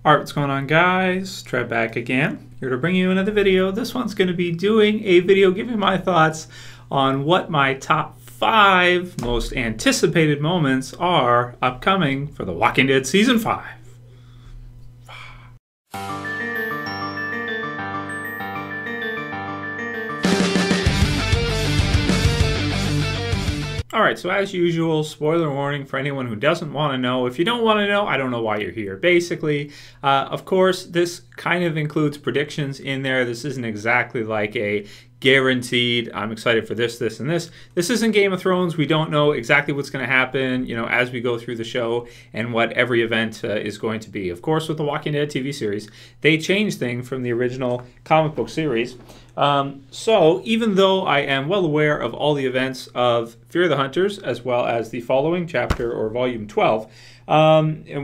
Alright, what's going on, guys? Trev back again, here to bring you another video. This one's going to be doing a video giving my thoughts on what my top 5 most anticipated moments are upcoming for The Walking Dead Season 5. Alright, so as usual, spoiler warning for anyone who doesn't want to know. If you don't want to know, I don't know why you're here. Basically, of course, this kind of includes predictions in there. This isn't exactly like a guaranteed, I'm excited for this, this, and this. This isn't Game of Thrones. We don't know exactly what's going to happen, you know, as we go through the show and what every event is going to be. Of course, with the Walking Dead TV series, they changed things from the original comic book series. So even though I am well aware of all the events of Fear the Hunters, as well as the following chapter or volume 12,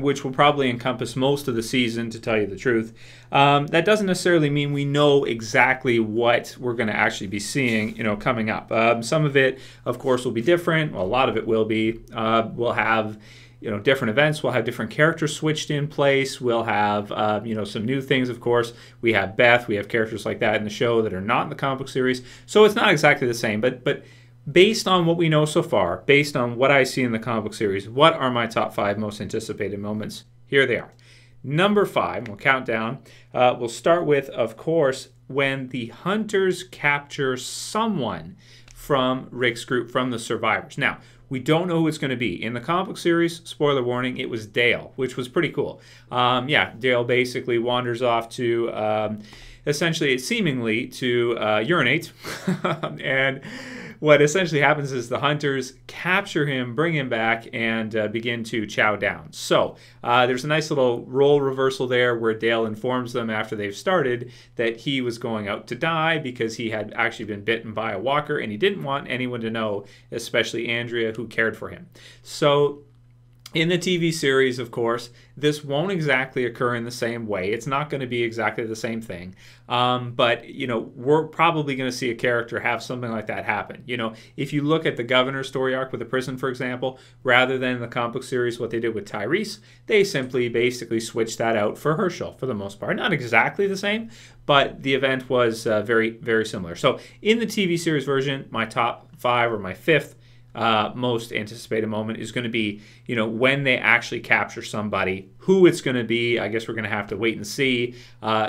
which will probably encompass most of the season, to tell you the truth, that doesn't necessarily mean we know exactly what we're going to actually be seeing, you know, coming up. Some of it, of course, will be different. Well, a lot of it will be. We'll have, you know, different events. We'll have different characters switched in place. We'll have, you know, some new things, of course. We have Beth. We have characters like that in the show that are not in the comic book series. So it's not exactly the same. But based on what we know so far, based on what I see in the comic book series, what are my top 5 most anticipated moments? Here they are. Number 5, we'll count down. We'll start with, of course, when the hunters capture someone from Rick's group, from the survivors. Now, we don't know who it's going to be. In the comic book series, spoiler warning, it was Dale, which was pretty cool. Yeah, Dale basically wanders off to, essentially, seemingly, to urinate. And what essentially happens is the hunters capture him, bring him back, and begin to chow down. So there's a nice little role reversal there where Dale informs them after they've started that he was going out to die because he had actually been bitten by a walker and he didn't want anyone to know, especially Andrea, who cared for him. So in the TV series, of course, this won't exactly occur in the same way. It's not going to be exactly the same thing. But, you know, we're probably going to see a character have something like that happen. You know, if you look at the Governor's story arc with the prison, for example, rather than the comic book series, what they did with Tyrese, they simply basically switched that out for Herschel for the most part. Not exactly the same, but the event was very, very similar. So in the TV series version, my top 5 or my 5th most anticipated moment is going to be, you know, when they actually capture somebody. Who it's going to be, I guess we're going to have to wait and see.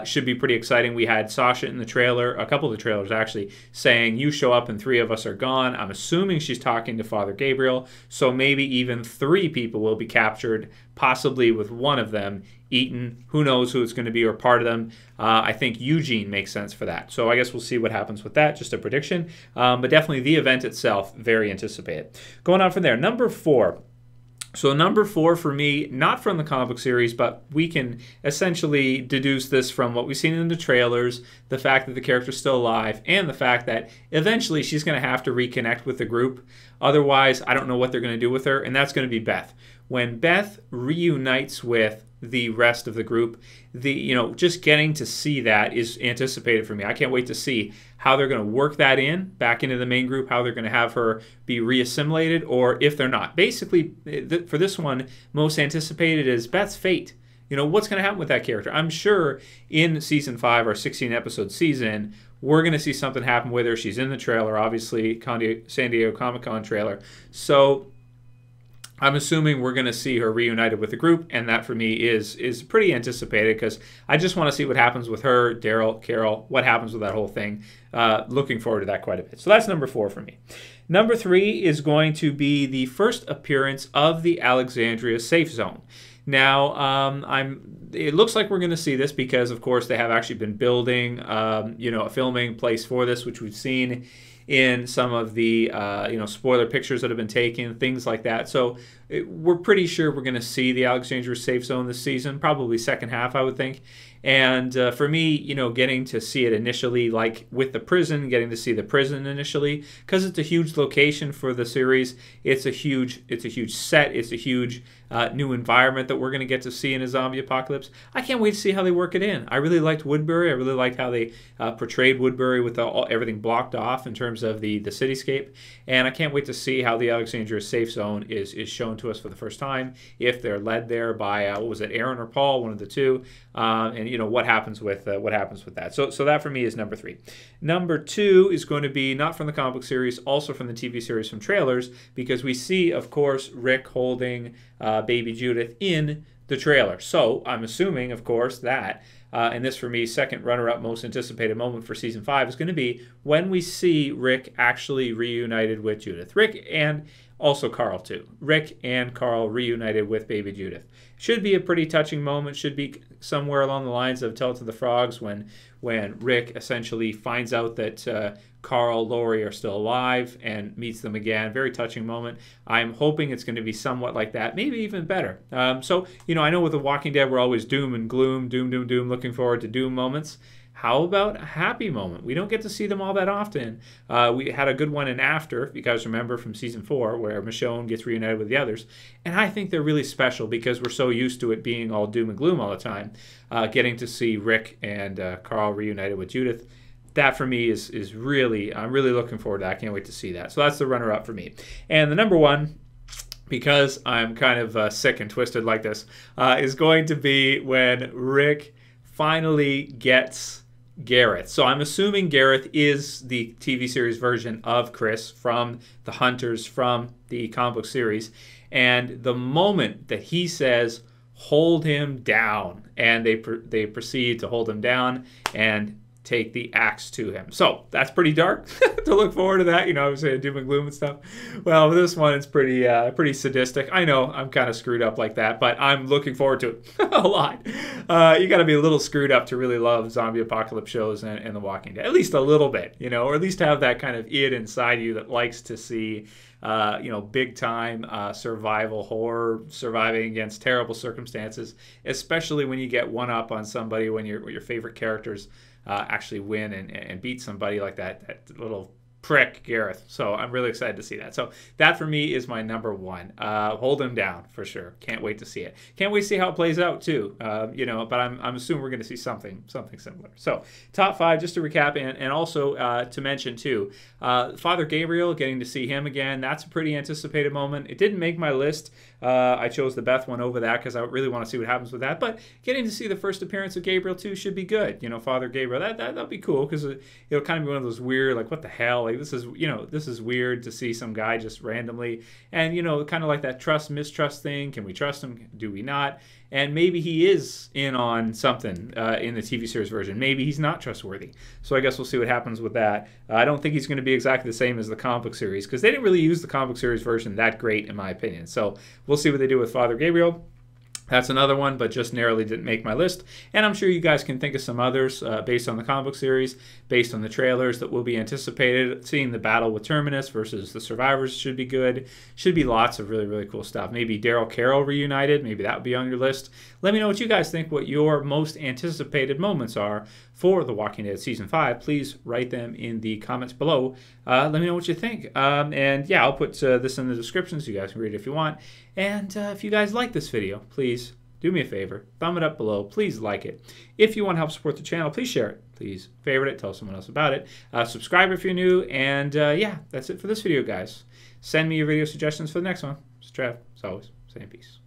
Should be pretty exciting. We had Sasha in the trailer, a couple of the trailers actually, saying, you show up and 3 of us are gone. I'm assuming she's talking to Father Gabriel, so maybe even 3 people will be captured, possibly with one of them eaten. Who knows who it's going to be or part of them. I think Eugene makes sense for that. So I guess we'll see what happens with that. Just a prediction. But definitely the event itself, very anticipated. Going on from there, number 4. So number 4 for me, not from the comic book series, but we can essentially deduce this from what we've seen in the trailers, the fact that the character's still alive, and the fact that eventually she's going to have to reconnect with the group. Otherwise, I don't know what they're going to do with her, and that's going to be Beth. When Beth reunites with the rest of the group, you know, just getting to see that is anticipated for me. I can't wait to see how they're going to work that in back into the main group, how they're going to have her be reassimilated, or if they're not. Basically, for this one, most anticipated is Beth's fate. You know, what's going to happen with that character? I'm sure in season 5 or 16-episode season, we're going to see something happen with her. She's in the trailer, obviously, San Diego Comic-Con trailer. So I'm assuming we're going to see her reunited with the group, and that for me is pretty anticipated because I just want to see what happens with her, Daryl, Carol, what happens with that whole thing. Looking forward to that quite a bit. So that's number 4 for me. Number 3 is going to be the first appearance of the Alexandria Safe Zone. Now, it looks like we're going to see this because, of course, they have actually been building, you know, a filming place for this, which we've seen in some of the you know, spoiler pictures that have been taken, things like that. So we're pretty sure we're going to see the Alexandria Safe Zone this season, probably second half, I would think. And for me, you know, getting to see it initially, like with the prison, getting to see the prison initially, because it's a huge location for the series. It's a huge set. It's a huge new environment that we're going to get to see in a zombie apocalypse. I can't wait to see how they work it in. I really liked Woodbury. I really liked how they portrayed Woodbury with everything blocked off in terms of the cityscape. And I can't wait to see how the Alexandria Safe Zone is shown to us for the first time, if they're led there by what was it, Aaron or Paul, one of the two, and you know what happens with that. So that for me is number 3. Number 2 is going to be not from the comic book series, also from the TV series, from trailers, because we see, of course, Rick holding Baby Judith in the trailer. So I'm assuming, of course, that and this for me, second runner-up most anticipated moment for season 5 is going to be when we see Rick actually reunited with Judith. Rick and also Carl too. Rick and Carl reunited with Baby Judith. Should be a pretty touching moment. Should be somewhere along the lines of Tell It to the Frogs, when Rick essentially finds out that Carl, Lori are still alive and meets them again. Very touching moment. I'm hoping it's going to be somewhat like that, maybe even better. So, you know, I know with The Walking Dead, we're always doom and gloom, doom, doom, doom, looking forward to doom moments. How about a happy moment? We don't get to see them all that often. We had a good one in After, if you guys remember from season 4, where Michonne gets reunited with the others. And I think they're really special because we're so used to it being all doom and gloom all the time. Getting to see Rick and Carl reunited with Judith, that for me is really, I'm really looking forward to that. I can't wait to see that. So that's the runner-up for me. And the number 1, because I'm kind of sick and twisted like this, is going to be when Rick finally gets Gareth. So I'm assuming Gareth is the TV series version of Chris from The Hunters, from the comic book series. And the moment that he says, hold him down, and they proceed to hold him down and take the axe to him. So that's pretty dark to look forward to that. You know, I was saying doom and gloom and stuff. Well, with this one, it's pretty sadistic. I know I'm kind of screwed up like that, but I'm looking forward to it a lot. You got to be a little screwed up to really love zombie apocalypse shows and The Walking Dead. At least a little bit, you know, or at least have that kind of id inside you that likes to see you know, big time survival horror, surviving against terrible circumstances, especially when you get one up on somebody, when your favorite characters actually win and beat somebody like that little prick Gareth. So I'm really excited to see that. So that for me is my number 1. Hold him down for sure. Can't wait to see it. Can't wait to see how it plays out too. You know, but I'm assuming we're going to see something similar. So top 5, just to recap, and also to mention too, Father Gabriel, getting to see him again. That's a pretty anticipated moment. It didn't make my list. I chose the Beth one over that because I really want to see what happens with that. But getting to see the first appearance of Gabriel too should be good. You know, Father Gabriel, that'll be cool, because it'll kind of be one of those weird, like, what the hell? Like, this is weird to see some guy just randomly, and you know, kind of like that trust mistrust thing. Can we trust him? Do we not? And maybe he is in on something in the TV series version. Maybe he's not trustworthy. So I guess we'll see what happens with that. I don't think he's going to be exactly the same as the comic book series, because they didn't really use the comic book series version that great, in my opinion. So we'll see what they do with Father Gabriel. That's another one, but just narrowly didn't make my list. And I'm sure you guys can think of some others based on the comic book series, based on the trailers that will be anticipated. Seeing the battle with Terminus versus the survivors should be good. Should be lots of really, really cool stuff. Maybe Daryl Carroll reunited. Maybe that would be on your list. Let me know what you guys think, what your most anticipated moments are for The Walking Dead Season 5. Please write them in the comments below. Let me know what you think. And yeah, I'll put this in the description so you guys can read it if you want. And if you guys like this video, please do me a favor. Thumb it up below. Please like it. If you want to help support the channel, please share it. Please favorite it. Tell someone else about it. Subscribe if you're new. And yeah, that's it for this video, guys. Send me your video suggestions for the next one. It's Trev. As always, saying peace.